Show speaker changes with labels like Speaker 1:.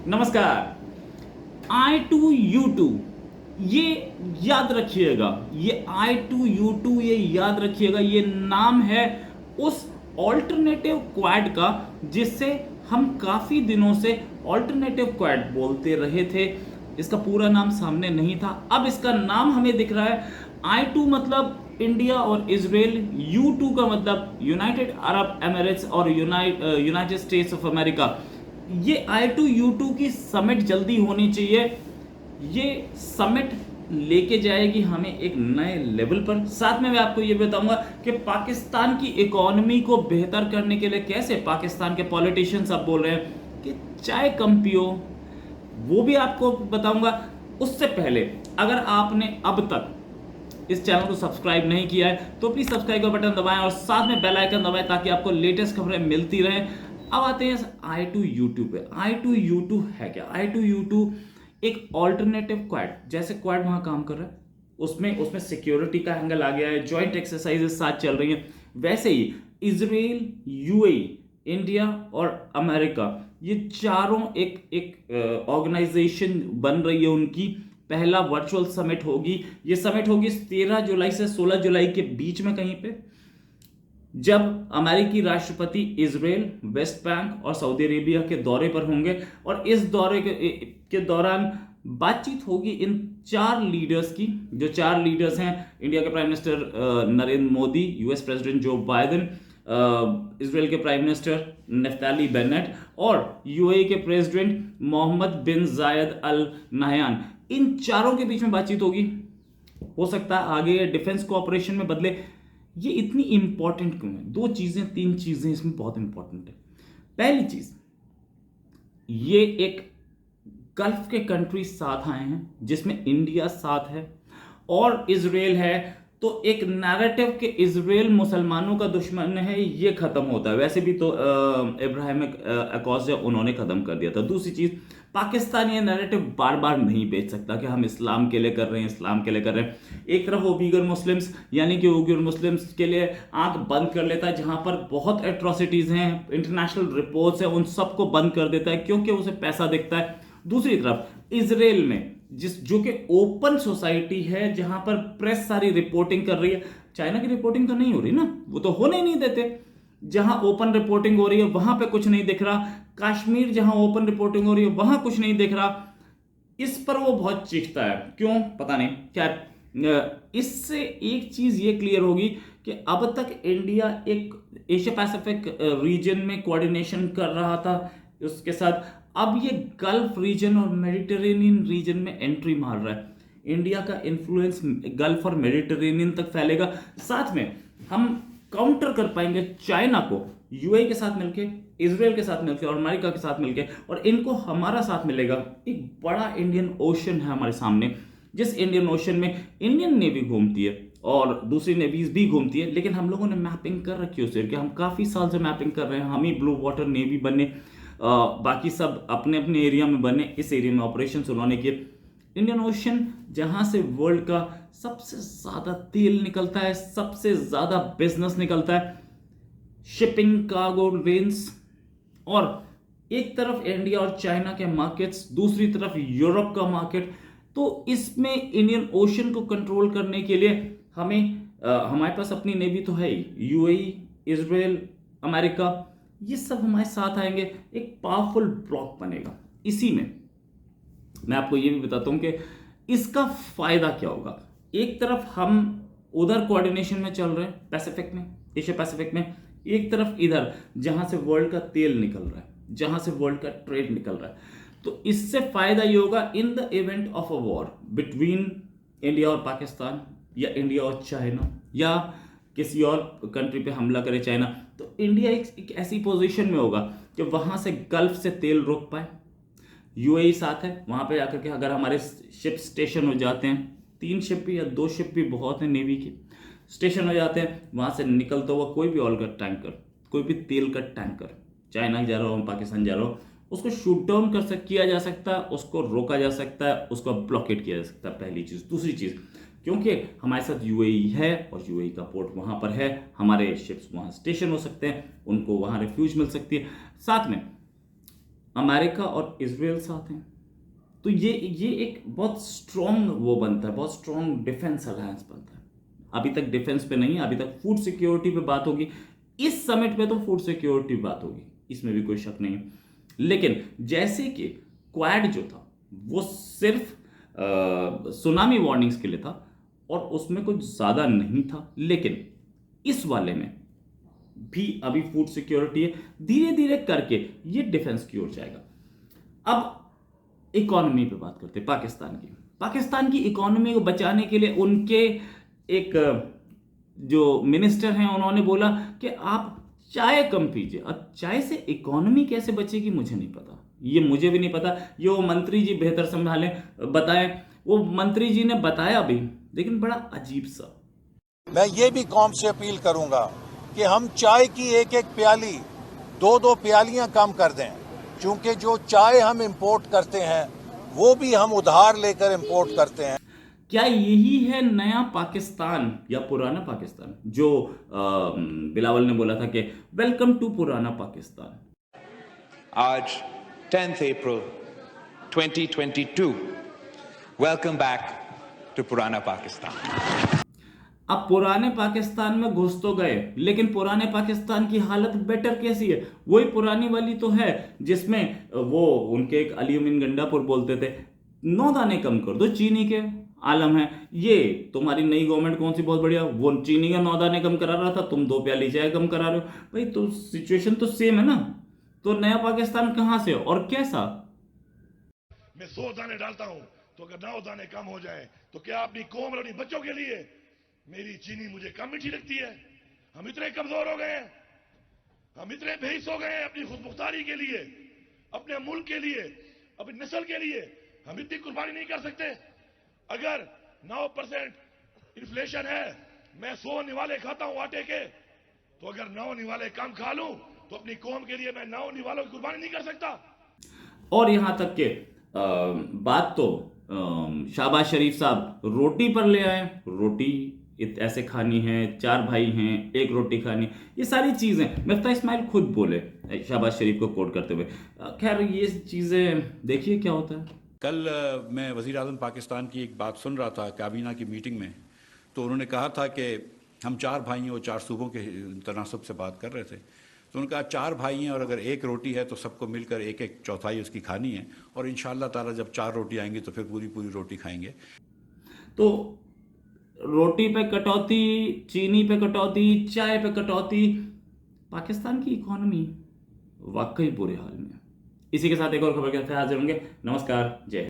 Speaker 1: नमस्कार। I2U2 ये याद रखिएगा, ये I2U2 ये याद रखिएगा, ये नाम है उस ऑल्टरनेटिव क्वाड का जिससे हम काफ़ी दिनों से ऑल्टरनेटिव क्वाड बोलते रहे थे। इसका पूरा नाम सामने नहीं था, अब इसका नाम हमें दिख रहा है। I2 मतलब इंडिया और इजराइल, U2 का मतलब यूनाइटेड अरब एमिरेट्स और यूनाइटेड स्टेट्स ऑफ अमेरिका। ये I2U2 की समिट जल्दी होनी चाहिए। ये समिट लेके जाएगी हमें एक नए लेवल पर। साथ में मैं आपको ये बताऊंगा कि पाकिस्तान की इकोनॉमी को बेहतर करने के लिए कैसे पाकिस्तान के पॉलिटिशियंस अब बोल रहे हैं कि चाय कम पियो, वो भी आपको बताऊंगा। उससे पहले अगर आपने अब तक इस चैनल को सब्सक्राइब नहीं किया है तो प्लीज सब्सक्राइब का बटन दबाएं और साथ में बेल आइकन दबाएं ताकि आपको लेटेस्ट खबरें मिलती रहें। अब आते हैं I2U2 पे। I2U2 है क्या? I2U2 एक ऑल्टरनेटिव क्वाड, जैसे क्वाड वहां काम कर रहा है उसमें सिक्योरिटी का एंगल आ गया है, जॉइंट एक्सरसाइजेस साथ चल रही हैं। वैसे ही इजराइल, यूएई, इंडिया और अमेरिका, ये चारों एक ऑर्गेनाइजेशन बन रही है उनकी। पहला वर्चुअल समिट होगी, ये समिट होगी 13 जुलाई से 16 जुलाई के बीच में कहीं पे, जब अमेरिकी राष्ट्रपति इजराइल, वेस्ट बैंक और सऊदी अरेबिया के दौरे पर होंगे। और इस दौरे के दौरान बातचीत होगी इन चार लीडर्स की। जो चार लीडर्स हैं, इंडिया के prime minister Narendra Modi, US president Joe Biden, Israel के प्राइम मिनिस्टर नफ्ताली बेनेट और यूएई के प्रेसिडेंट मोहम्मद बिन जायद अल नहयान। इन चारों के बीच में बातचीत होगी। हो सकता है आगे डिफेंस कोऑपरेशन में बदले। ये इतनी इंपॉर्टेंट क्यों है? दो चीजें, तीन चीजें इसमें बहुत इंपॉर्टेंट है। पहली चीज, ये एक गल्फ के कंट्री साथ आए हैं जिसमें इंडिया साथ है और इजराइल है। तो एक नैरेटिव के इजराइल मुसलमानों का दुश्मन है, ये खत्म होता है। वैसे भी तो इब्राहिमिक अकॉर्ड्स उन्होंने खत्म कर दिया था। दूसरी चीज, पाकिस्तान ये नैरेटिव बार बार नहीं बेच सकता कि हम इस्लाम के लिए कर रहे हैं, इस्लाम के लिए कर रहे हैं। एक तरफ वो उइगर मुस्लिम्स यानी कि उइगर मुस्लिम्स के लिए आंख बंद कर लेता है, जहां पर बहुत एट्रोसिटीज हैं, इंटरनेशनल रिपोर्ट्स हैं, उन सबको बंद कर देता है क्योंकि उसे पैसा दिखता है। दूसरी तरफ इजराइल में जो कि ओपन सोसाइटी है, जहां पर प्रेस सारी रिपोर्टिंग कर रही है। चाइना की रिपोर्टिंग तो नहीं हो रही ना, वो तो होने ही नहीं देते। जहां ओपन रिपोर्टिंग हो रही है वहां पे कुछ नहीं दिख रहा। कश्मीर जहां ओपन रिपोर्टिंग हो रही है वहां कुछ नहीं दिख रहा। इस पर वो बहुत चीखता है, क्यों पता नहीं। क्या इससे एक चीज ये क्लियर होगी कि अब तक इंडिया एक एशिया पैसिफिक रीजन में कोऑर्डिनेशन कर रहा था उसके साथ, अब ये गल्फ रीजन और मेडिटेरेनियन रीजन में एंट्री मार रहा है। इंडिया का इन्फ्लुएंस गल्फ और मेडिटेरेनियन तक फैलेगा। साथ में हम काउंटर कर पाएंगे चाइना को, यूएई के साथ मिलके, इजराइल के साथ मिलके और अमेरिका के साथ मिलके, और इनको हमारा साथ मिलेगा। एक बड़ा इंडियन ओशन है हमारे सामने, जिस इंडियन ओशन में इंडियन नेवी घूमती है और दूसरी नेवीज भी घूमती है, लेकिन हम लोगों ने मैपिंग कर रखी है उसे कि हम काफी साल से मैपिंग कर रहे हैं। हम ही ब्लू वाटर नेवी बने, बाकी सब अपने अपने एरिया में बने। इस एरिया में ऑपरेशन उन्होंने किए। इंडियन ओशन जहां से वर्ल्ड का सबसे ज्यादा तेल निकलता है, सबसे ज्यादा बिजनेस निकलता है, शिपिंग, कार्गो लेन्स, और एक तरफ इंडिया और चाइना के मार्केट्स, दूसरी तरफ यूरोप का मार्केट। तो इसमें इंडियन ओशन को कंट्रोल करने के लिए हमें हमारे पास अपनी नेवी तो है ही, यूएई, इजराइल, अमेरिका, ये सब हमारे साथ आएंगे, एक पावरफुल ब्लॉक बनेगा। इसी में मैं आपको ये भी बताता हूं कि इसका फायदा क्या होगा। एक तरफ हम उधर कोऑर्डिनेशन में चल रहे हैं पैसिफिक में, एशिया पैसिफिक में, एक तरफ इधर जहां से वर्ल्ड का तेल निकल रहा है, जहां से वर्ल्ड का ट्रेड निकल रहा है। तो इससे फायदा ये होगा in the event of a war between India और पाकिस्तान, या इंडिया और चाइना, या किसी और कंट्री पे हमला करे चाइना, तो इंडिया एक ऐसी पोजीशन में होगा कि वहां से गल्फ से तेल रोक पाए। यूएई साथ है, वहां पे जाकर के अगर हमारे शिप स्टेशन हो जाते हैं, 3 शिप भी या 2 शिप भी बहुत है नेवी की, स्टेशन हो जाते हैं, वहां से निकलता हुआ कोई भी ऑयल का टैंकर, कोई भी तेल का टैंकर, चाइना जा रहा हो, पाकिस्तान जा रहा हो, उसको शूट डाउन किया जा सकता है, उसको रोका जा सकता है, उसको ब्लॉकेट किया जा सकता है। पहली चीज। दूसरी चीज, क्योंकि हमारे साथ यूएई है और यूएई का पोर्ट वहां पर है, हमारे शिप्स वहां स्टेशन हो सकते हैं, उनको वहां रिफ्यूज मिल सकती है। साथ में अमेरिका और इजराइल साथ हैं, तो ये एक बहुत स्ट्रॉन्ग वो बनता है, बहुत स्ट्रॉन्ग डिफेंस अलायंस बनता है। अभी तक डिफेंस पे नहीं है, अभी तक फूड सिक्योरिटी पे बात होगी। इस समिट पे तो फूड सिक्योरिटी पे बात होगी, इसमें भी कोई शक नहीं है। लेकिन जैसे कि क्वाड जो था वो सिर्फ सुनामी वार्निंग्स के लिए था और उसमें कुछ ज़्यादा नहीं था, लेकिन इस वाले में भी अभी फूड सिक्योरिटी है, धीरे धीरे करके ये डिफेंस की ओर जाएगा। अब इकोनॉमी पे बात करते हैं पाकिस्तान की इकोनॉमी को बचाने के लिए उनके एक जो मिनिस्टर हैं उन्होंने बोला कि आप चाय कम पीजिए। अब चाय से इकोनॉमी कैसे बचेगी मुझे नहीं पता, ये मुझे भी नहीं पता, ये वो मंत्री जी बेहतर संभालें, बताएं। वो मंत्री जी ने बताया भी, लेकिन बड़ा अजीब सा।
Speaker 2: मैं ये भी कौम से अपील करूंगा कि हम चाय की एक एक प्याली, दो दो प्यालियां कम कर दें, क्योंकि जो चाय हम इंपोर्ट करते हैं वो भी हम उधार लेकर इंपोर्ट करते हैं।
Speaker 1: क्या यही है नया पाकिस्तान या पुराना पाकिस्तान, जो बिलावल ने बोला था कि वेलकम टू पुराना पाकिस्तान।
Speaker 3: आज 10th April 2022, welcome back to पुराना पाकिस्तान।
Speaker 1: अब पुराने पाकिस्तान में घुस तो गए, लेकिन पुराने पाकिस्तान की हालत बेटर कैसी है? वही पुरानी वाली तो है जिसमें वो उनके एक अलीउमीन गंडापुर बोलते थे 9 दाने कम कर दो चीनी के, आलम है ये तुम्हारी नई गवर्नमेंट कौन सी बहुत बढ़िया, वो चीनी का 9 दाने कम करा रहा था, तुम 2 प्याली चाय कम करा रहे हो। भाई तो सिचुएशन तो सेम है ना, तो नया पाकिस्तान कहां से और कैसा?
Speaker 4: मैं 100 दाने डालता हूं तो अगर 9 दाने कम हो जाए तो क्या अपनी कौम और अपने बच्चों के लिए मेरी चीनी मुझे कम मीठी लगती है? हम इतने कमजोर हो गए हैं, हम इतने बेहिस हो गए हैं अपनी खुदमुख्तारी के लिए, अपने मुल्क के लिए, अपनी नस्ल के लिए हम इतनी कुर्बानी नहीं कर सकते? अगर 9% इन्फ्लेशन है, मैं 100 निवाले खाता हूं आटे के, तो अगर 9 निवाले कम खा लूं तो अपनी कौम के लिए मैं 9 निवालों की कुर्बानी नहीं कर सकता।
Speaker 1: और यहां तक के बात तो शाहबाज शरीफ साहब रोटी पर ले आए, रोटी ऐसे खानी है, 4 भाई हैं, 1 रोटी खानी, ये सारी चीजें मिफ्ता इस्माइल खुद बोले शाहबाज शरीफ को कोट करते हुए। खैर ये चीजें देखिए क्या होता है।
Speaker 5: कल मैं वज़ीर आज़म पाकिस्तान की एक बात सुन रहा था काबीना की मीटिंग में, तो उन्होंने कहा था कि हम 4 भाई और 4 सूबों के तनासब से बात कर रहे थे। तो उन्होंने कहा 4 भाई हैं और अगर 1 रोटी है तो सबको मिलकर 1-1 चौथाई उसकी खानी है, और इंशाअल्लाह ताला जब 4 रोटी आएंगी तो फिर पूरी पूरी रोटी खाएंगे।
Speaker 1: तो रोटी पे कटौती, चीनी पे कटौती, चाय पे कटौती, पाकिस्तान की इकोनॉमी वाकई बुरे हाल में। इसी के साथ एक और खबर के साथ हाजिर होंगे। नमस्कार, जय हिंद।